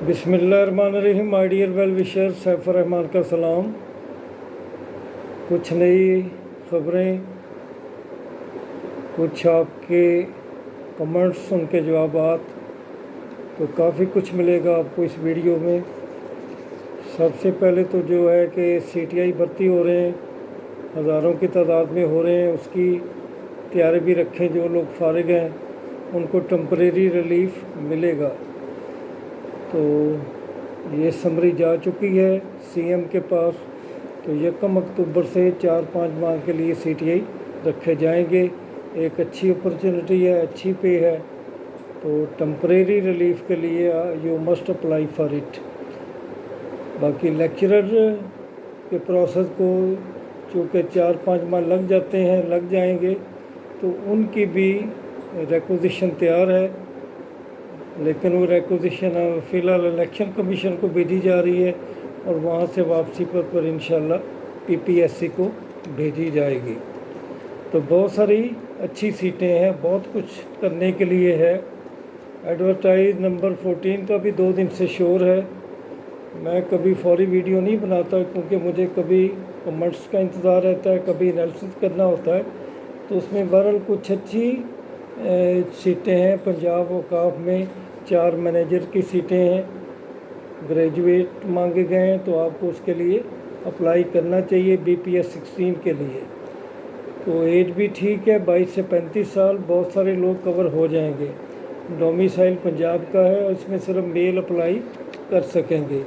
बिस्मिल्लाहिर्रहमानिर्रहीम। My dear well wisher, Saif Rahman का सलाम। कुछ नई ख़बरें, कुछ आपके कमेंट्स, उनके जवाबात, तो काफ़ी कुछ मिलेगा आपको इस वीडियो में। सबसे पहले तो जो है कि CTI भर्ती हो रहे हैं, हज़ारों की तादाद में हो रहे हैं, उसकी तैयारी भी रखें। जो लोग फारिग हैं उनको टेम्परेरी रिलीफ मिलेगा। तो ये समरी जा चुकी है CM के पास। तो 1 अक्टूबर से 4-5 माह के लिए CTI रखे जाएंगे। एक अच्छी अपॉर्चुनिटी है, अच्छी पे है। तो टेम्परेरी रिलीफ के लिए you must apply for it. बाकी लेक्चरर के प्रोसेस को चूँकि 4-5 माह लग जाते हैं, लग जाएंगे, तो उनकी भी रिक्विजिशन तैयार है। लेकिन वो रिक्विजिशन फ़िलहाल इलेक्शन कमीशन को भेजी जा रही है और वहाँ से वापसी पर इंशाल्लाह PPSC को भेजी जाएगी। तो बहुत सारी अच्छी सीटें हैं, बहुत कुछ करने के लिए है। एडवर्टाइज नंबर 14 का भी 2 दिन से शोर है। मैं कभी फौरी वीडियो नहीं बनाता क्योंकि मुझे कभी कमेंट्स का इंतज़ार रहता है, कभी एनालिसिस करना होता है। तो उसमें बहरहाल कुछ अच्छी सीटें हैं। पंजाब वकाफ में 4 मैनेजर की सीटें हैं, ग्रेजुएट मांगे गए हैं, तो आपको उसके लिए अप्लाई करना चाहिए BPS 16 के लिए। तो एज भी ठीक है, 22 से 35 साल, बहुत सारे लोग कवर हो जाएंगे। डोमिसाइल पंजाब का है और इसमें सिर्फ मेल अप्लाई कर सकेंगे।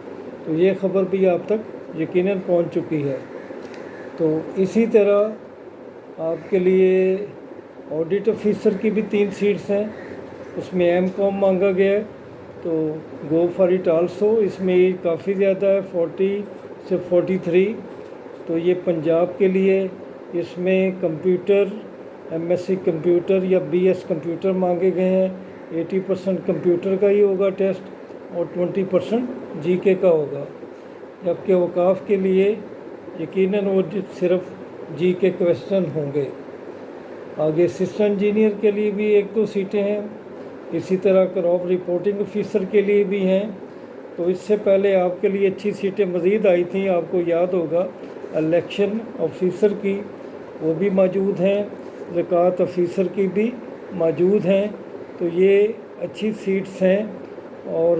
तो ये ख़बर भी आप तक यकीनन पहुंच चुकी है। तो इसी तरह आपके लिए ऑडिट ऑफिसर की भी 3 सीट्स हैं, उसमें MCOM मांगा गया है। तो गो फॉर इट आल्सो। इसमें एज काफ़ी ज़्यादा है, 40 से 43। तो ये पंजाब के लिए इसमें कंप्यूटर, MSc कंप्यूटर या BS कंप्यूटर मांगे गए हैं। 80% कंप्यूटर का ही होगा टेस्ट और 20% GK का होगा। जबकि वकाफ़ के लिए यकीनन वो सिर्फ GK क्वेश्चन होंगे। आगे असिस्टेंट इंजीनियर के लिए भी 1-2 सीटें हैं। इसी तरह क्रॉप रिपोर्टिंग ऑफिसर के लिए भी हैं। तो इससे पहले आपके लिए अच्छी सीटें मज़ीद आई थी, आपको याद होगा। इलेक्शन ऑफिसर की वो भी मौजूद हैं, ज़कात ऑफिसर की भी मौजूद हैं। तो ये अच्छी सीट्स हैं और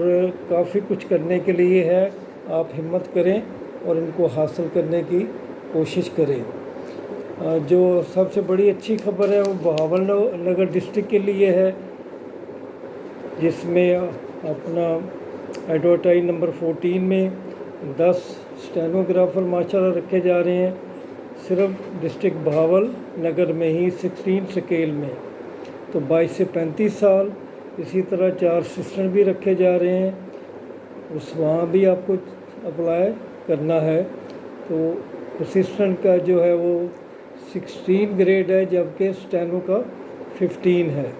काफ़ी कुछ करने के लिए है। आप हिम्मत करें और इनको हासिल करने की कोशिश करें। जो सबसे बड़ी अच्छी खबर है वो बहावल नगर डिस्ट्रिक्ट के लिए है, जिसमें अपना एडवर्टाइज नंबर 14 में 10 स्टेनोग्राफ़र माशाल्लाह रखे जा रहे हैं, सिर्फ डिस्ट्रिक्ट बहावल नगर में ही 16 स्केल में। तो 22 से 35 साल। इसी तरह 4 असिस्टेंट भी रखे जा रहे हैं, वहाँ भी आपको अप्लाई करना है। तो असिस्टेंट का जो है वो 16 ग्रेड है, जबकि स्टेनो का 15 है।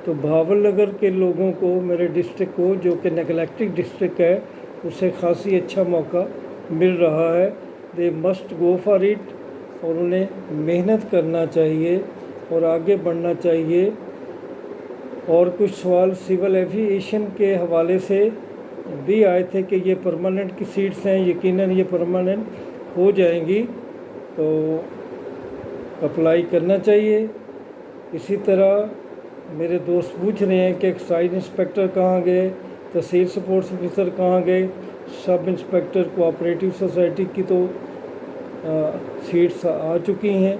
तो बहावल नगर के लोगों को, मेरे डिस्ट्रिक्ट को, जो कि नेगलेक्टेड डिस्ट्रिक्ट है, उसे खासी अच्छा मौका मिल रहा है। They must go for it और उन्हें मेहनत करना चाहिए और आगे बढ़ना चाहिए। और कुछ सवाल सिविल एविएशन के हवाले से भी आए थे कि ये परमानेंट की सीट्स हैं। यकीनन ये परमानेंट हो जाएंगी, तो अप्लाई करना चाहिए। इसी तरह मेरे दोस्त पूछ रहे हैं कि एक्साइज इंस्पेक्टर कहाँ गए, तहसील सपोर्ट्स ऑफिसर कहाँ गए, सब इंस्पेक्टर कोऑपरेटिव सोसाइटी की तो सीट्स आ चुकी हैं,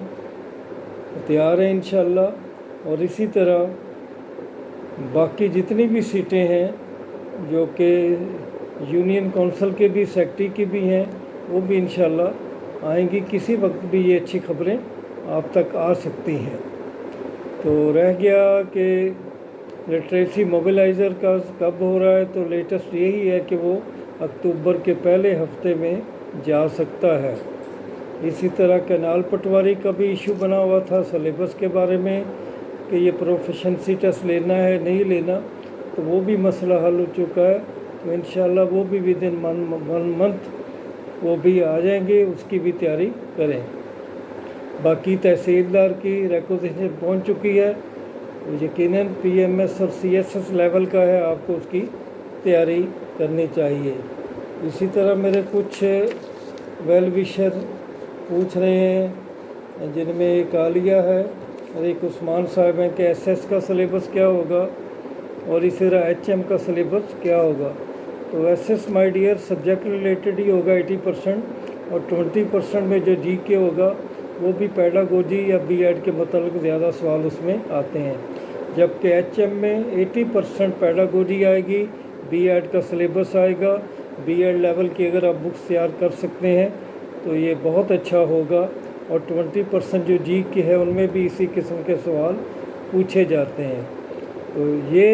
तैयार हैं इंशाल्लाह। और इसी तरह बाकी जितनी भी सीटें हैं जो कि यूनियन काउंसिल के भी, सेक्रेटरी की भी हैं, वो भी इंशाल्लाह आएंगी। किसी वक्त भी ये अच्छी खबरें आप तक आ सकती हैं। तो रह गया कि लिटरेसी मोबिलाइज़र का कब हो रहा है। तो लेटेस्ट यही है कि वो अक्टूबर के पहले हफ्ते में जा सकता है। इसी तरह कैनाल पटवारी का भी इशू बना हुआ था सिलेबस के बारे में कि ये प्रोफिशिएंसी टेस्ट लेना है नहीं लेना, तो वो भी मसला हल हो चुका है। तो इंशाल्लाह वो भी विद इन 1 मंथ वो भी आ जाएंगे, उसकी भी तैयारी करें। बाकी तहसीलदार की रिक्वेजिशन पहुंच चुकी है, यकीनन PMS और CSS लेवल का है, आपको उसकी तैयारी करनी चाहिए। इसी तरह मेरे कुछ वेल विशर पूछ रहे हैं, जिनमें एक आलिया है और एक उस्मान साहब हैं कि एसएस का सिलेबस क्या होगा और इसी तरह एचएम का सिलेबस क्या होगा। तो SS my dear subject related ही होगा 80%, और 20% में जो जीके होगा वो भी पेडागोजी या बीएड के मतलब ज़्यादा सवाल उसमें आते हैं। जबकि एचएम में 80% पेडागोजी आएगी, बीएड का सिलेबस आएगा। बीएड लेवल की अगर आप बुक्स तैयार कर सकते हैं तो ये बहुत अच्छा होगा, और 20% जो जीके है उनमें भी इसी किस्म के सवाल पूछे जाते हैं। तो ये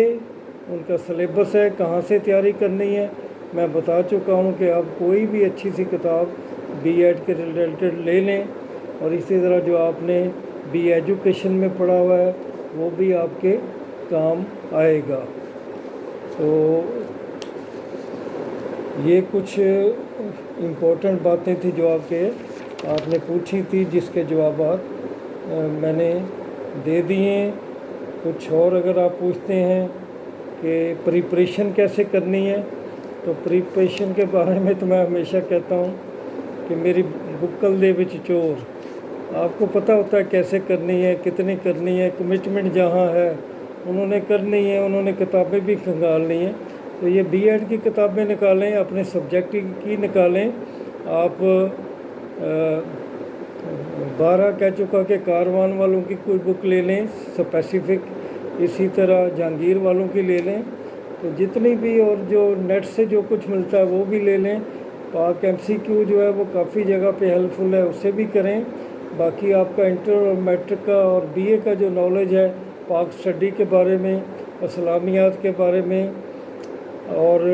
उनका सिलेबस है। कहाँ से तैयारी करनी है मैं बता चुका हूँ कि आप कोई भी अच्छी सी किताब बीएड के रिलेटेड ले लें, और इसी तरह जो आपने बी एजुकेशन में पढ़ा हुआ है वो भी आपके काम आएगा। तो ये कुछ इम्पोर्टेंट बातें थी जो आपने पूछी थी, जिसके जवाब मैंने दे दिए। कुछ और अगर आप पूछते हैं कि प्रिपरेशन कैसे करनी है, तो प्रिपरेशन के बारे में तो मैं हमेशा कहता हूँ कि मेरी बुक्कल दे विच चोर। आपको पता होता है कैसे करनी है, कितनी करनी है, कमिटमेंट जहाँ है उन्होंने करनी है, उन्होंने किताबें भी खंगालनी है। तो ये बीएड की किताबें निकालें, अपने सब्जेक्ट की निकालें। आप 12 कह चुका के कारवान वालों की कोई बुक ले लें स्पेसिफिक, इसी तरह जहांगीर वालों की ले लें। तो जितनी भी, और जो नेट से जो कुछ मिलता है वो भी ले लें। पाक एमसीक्यू जो है वो काफ़ी जगह पे हेल्पफुल है, उससे भी करें। बाकी आपका इंटर और मैट्रिक का और बीए का जो नॉलेज है पाक स्टडी के बारे में, इस्लामियात के बारे में, और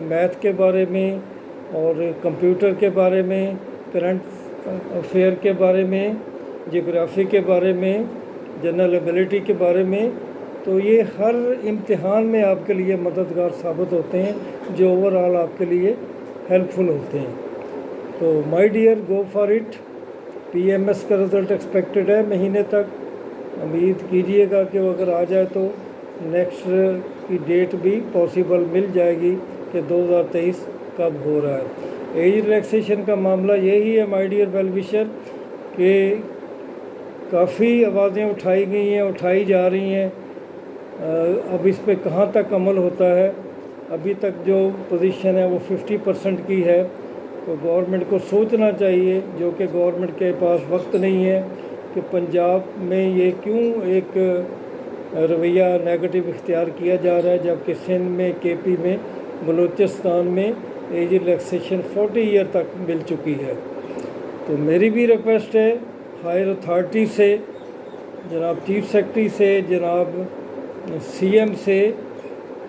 मैथ के बारे में, और कंप्यूटर के बारे में, करंट अफेयर के बारे में, जियोग्राफी के बारे में, जनरल एबिलिटी के बारे में, तो ये हर इम्तिहान में आपके लिए मददगार साबित होते हैं, जो ओवरऑल आपके लिए हेल्पफुल होते हैं। तो my dear go for it. PMS का रिज़ल्ट एक्सपेक्टेड है महीने तक। उम्मीद कीजिएगा कि वो अगर आ जाए तो नेक्स्ट की डेट भी पॉसिबल मिल जाएगी कि 2023 कब हो रहा है। एज रिलैक्सेशन का मामला यही है माय डियर वेल विशर कि काफ़ी आवाज़ें उठाई गई हैं, उठाई जा रही हैं। अब इस पे कहाँ तक अमल होता है, अभी तक जो पोजीशन है वो 50% की है। तो गवर्नमेंट को सोचना चाहिए, जो कि गवर्नमेंट के पास वक्त नहीं है, कि पंजाब में ये क्यों एक रवैया नेगेटिव इख्तियार किया जा रहा है, जबकि सिंध में, केपी में, बलूचिस्तान में एज रिलैक्सेशन 40 ईयर तक मिल चुकी है। तो मेरी भी रिक्वेस्ट है हायर अथॉरिटी से, जनाब चीफ सेक्रेटरी से, जनाब सीएम से,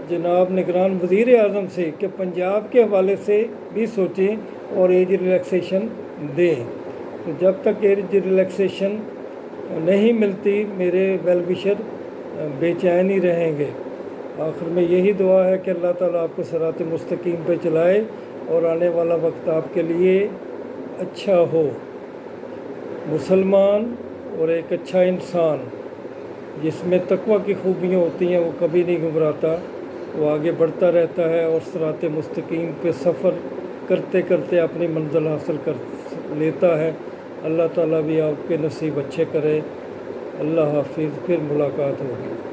जनाब निगरान वज़ीर आज़म से, कि पंजाब के हवाले से भी सोचें और एज रिलैक्सेशन दें। तो जब तक एज रिलैक्सेशन नहीं मिलती मेरे वेल विशर बेचैन ही रहेंगे। आखिर में यही दुआ है कि अल्लाह ताला आपको सिरात मुस्तकीम पे चलाए और आने वाला वक्त आपके लिए अच्छा हो। मुसलमान और एक अच्छा इंसान जिसमें तकवा की खूबियाँ होती हैं वो कभी नहीं घबराता, वो आगे बढ़ता रहता है और सिरात मुस्तकीम पे सफ़र करते करते अपनी मंजिल हासिल कर लेता है। अल्लाह ताला भी आपके नसीब अच्छे करे। अल्लाह हाफिज़, फिर मुलाकात होगी।